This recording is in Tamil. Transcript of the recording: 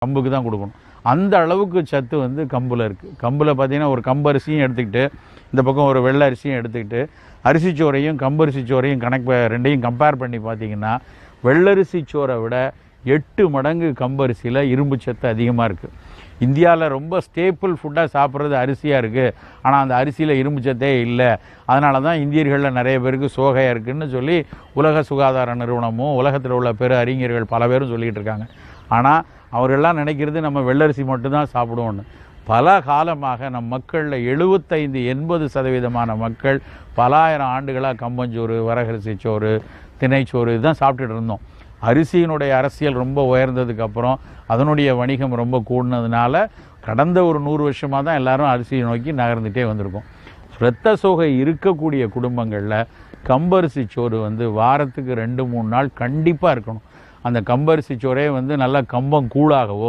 கம்புக்கு தான் கொடுக்கணும். அந்த அளவுக்கு சத்து வந்து கம்பில் இருக்குது. கம்பில் பார்த்திங்கன்னா ஒரு கம்பரிசியும் எடுத்துக்கிட்டு இந்த பக்கம் ஒரு வெள்ளை அரிசியும் எடுத்துக்கிட்டு அரிசிச்சோரையும் கம்பரிசி சோறையும் ரெண்டையும் கம்பேர் பண்ணி பார்த்திங்கன்னா வெள்ளரிசி சோறை விட 8 மடங்கு கம்பரிசியில் இரும்பு சத்து அதிகமாக இருக்குது. இந்தியாவில் ரொம்ப ஸ்டேப்பிள் ஃபுட்டாக சாப்பிட்றது அரிசியாக இருக்குது. ஆனால் அந்த அரிசியில் இரும்பு சத்தே இல்லை. அதனால தான் இந்தியர்களில் நிறைய பேருக்கு சோகையாக இருக்குதுன்னு சொல்லி உலக சுகாதார நிறுவனமும் உலகத்தில் உள்ள பெரு அறிஞர்கள் பல பேரும் சொல்லிகிட்டு இருக்காங்க. ஆனால் அவர்களெல்லாம் நினைக்கிறது நம்ம வெள்ளரிசி மட்டும்தான் சாப்பிடுவோன்னு. பல காலமாக நம் மக்களில் 75-80% மக்கள் பல ஆயிரம் ஆண்டுகளாக கம்பஞ்சோறு, வரகரிசி சோறு, திணைச்சோறு இதுதான் சாப்பிட்டுட்டு இருந்தோம். அரிசியினுடைய அரசியல் ரொம்ப உயர்ந்ததுக்கப்புறம் அதனுடைய வணிகம் ரொம்ப கூடினதுனால கடந்த ஒரு 100 வருஷமாக தான் எல்லாரும் அரிசியை நோக்கி நகர்ந்துகிட்டே வந்திருக்கோம். இரத்த சோகை இருக்கக்கூடிய குடும்பங்களில் கம்பரிசி சோறு வந்து வாரத்துக்கு 2-3 நாள் கண்டிப்பாக இருக்கணும். அந்த கம்பரிசி சோறே வந்து நல்லா கம்பம் கூழாகவோ